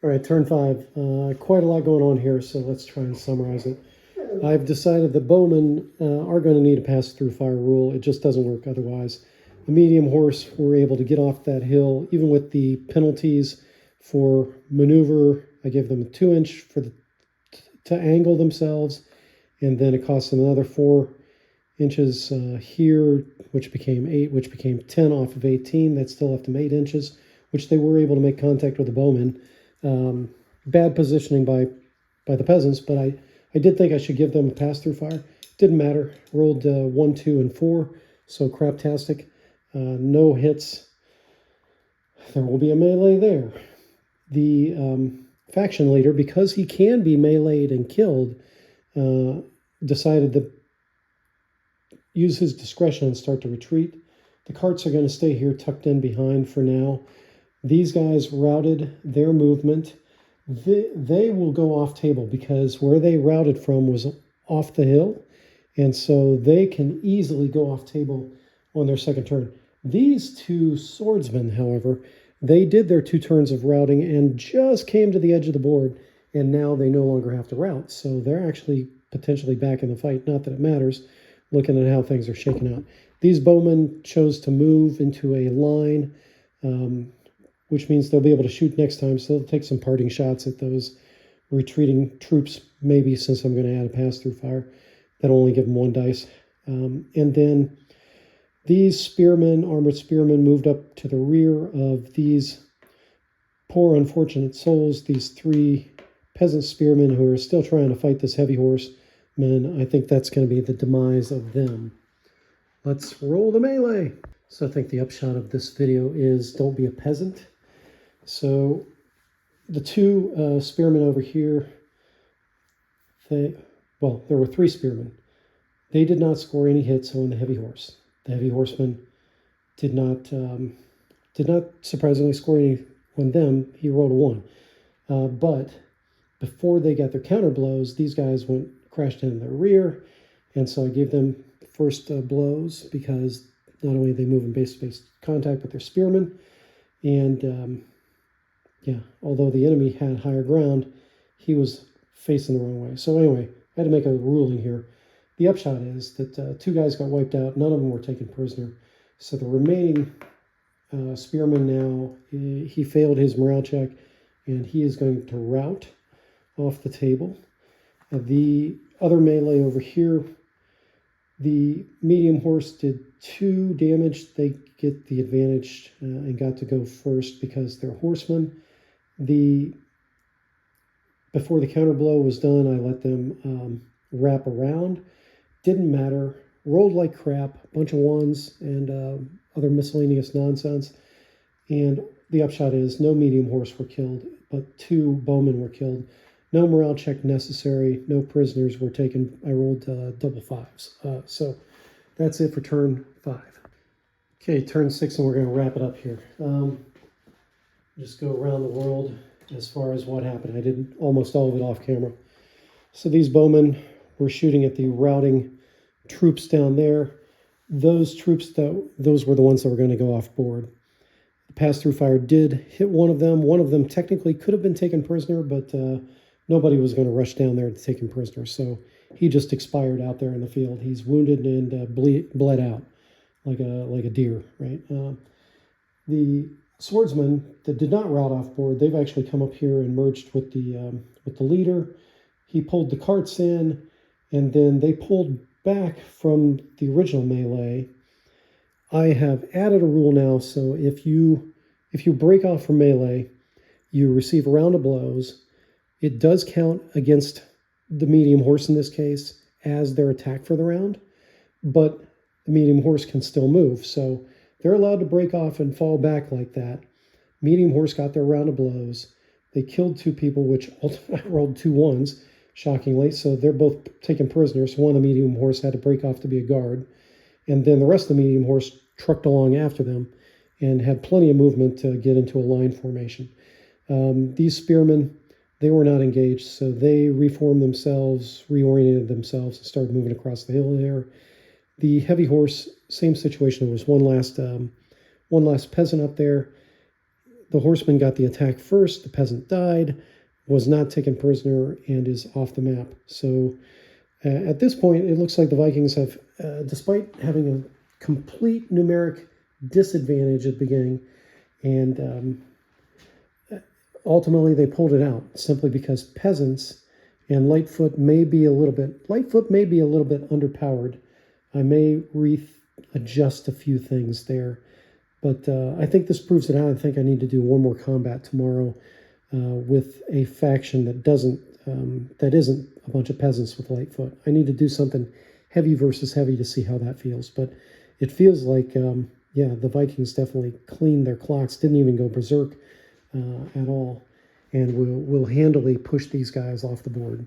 All right, turn 5. Quite a lot going on here, so let's try and summarize it. I've decided the bowmen are going to need a pass-through fire rule. It just doesn't work otherwise. The medium horse were able to get off that hill, even with the penalties for maneuver. I gave them a 2-inch to angle themselves, and then it cost them another 4 inches here, which became 8, which became 10 off of 18. That still left them 8 inches, which they were able to make contact with the bowmen. Bad positioning by the peasants, but I did think I should give them a pass-through fire. Didn't matter. Rolled 1, 2, and 4, so craptastic. No hits. There will be a melee there. The faction leader, because he can be meleeed and killed, decided to use his discretion and start to retreat. The carts are going to stay here tucked in behind for now. These guys routed their movement. They will go off table because where they routed from was off the hill, and so they can easily go off table on their second turn. These two swordsmen, however, they did their 2 turns of routing and just came to the edge of the board, and now they no longer have to route. So they're actually potentially back in the fight. Not that it matters, looking at how things are shaking out. These bowmen chose to move into a line, which means they'll be able to shoot next time. So they'll take some parting shots at those retreating troops, maybe, since I'm going to add a pass-through fire. That'll only give them 1 dice. And then these spearmen, armored spearmen, moved up to the rear of these poor unfortunate souls, these 3 peasant spearmen who are still trying to fight this heavy horseman. I think that's going to be the demise of them. Let's roll the melee. So I think the upshot of this video is don't be a peasant. So the 2 spearmen over here, there were 3 spearmen. They did not score any hits on the heavy horse. The heavy horseman did not surprisingly score any on them. He rolled a 1. But before they got their counter blows, these guys crashed in their rear, and so I gave them first blows because not only are they moving base-to-base contact with their spearmen, and although the enemy had higher ground, he was facing the wrong way. So anyway, I had to make a ruling here. The upshot is that 2 guys got wiped out. None of them were taken prisoner. So the remaining spearman now, he failed his morale check, and he is going to rout off the table. The other melee over here, the medium horse did 2 damage. They get the advantage and got to go first because they're horsemen. Before the counter blow was done, I let them wrap around. Didn't matter. Rolled like crap. Bunch of 1s and other miscellaneous nonsense. And the upshot is no medium horse were killed, but 2 bowmen were killed. No morale check necessary. No prisoners were taken. I rolled double 5s. So that's it for turn 5. Okay, turn 6, and we're going to wrap it up here. Just go around the world as far as what happened. I did almost all of it off camera. So these bowmen were shooting at the routing troops down there. Those troops, those were the ones that were going to go off board. The pass-through fire did hit one of them. One of them technically could have been taken prisoner, but nobody was going to rush down there to take him prisoner. So he just expired out there in the field. He's wounded and bled out like a deer, right? The swordsmen that did not rout off board, they've actually come up here and merged with the leader. He pulled the carts in, and then they pulled back from the original melee. I have added a rule now, so if you break off from melee, you receive a round of blows. It does count against the medium horse in this case as their attack for the round, but the medium horse can still move, so they're allowed to break off and fall back like that. Medium horse got their round of blows. They killed 2 people, which ultimately rolled 2 1s, shockingly. So they're both taken prisoners. One of the medium horse had to break off to be a guard. And then the rest of the medium horse trucked along after them and had plenty of movement to get into a line formation. These spearmen, they were not engaged, so they reformed themselves, reoriented themselves, and started moving across the hill there. The heavy horse, same situation. There was one last peasant up there. the horseman got the attack first, the peasant died, was not taken prisoner, and is off the map. So at this point, it looks like the Vikings have, despite having a complete numeric disadvantage at the beginning, and ultimately they pulled it out simply because peasants and Lightfoot may be a little bit underpowered. I may readjust a few things there, but I think this proves it out. I think I need to do one more combat tomorrow with a faction that isn't a bunch of peasants with Lightfoot. I need to do something heavy versus heavy to see how that feels. But it feels like, yeah, the Vikings definitely cleaned their clocks, didn't even go berserk at all, and will handily push these guys off the board.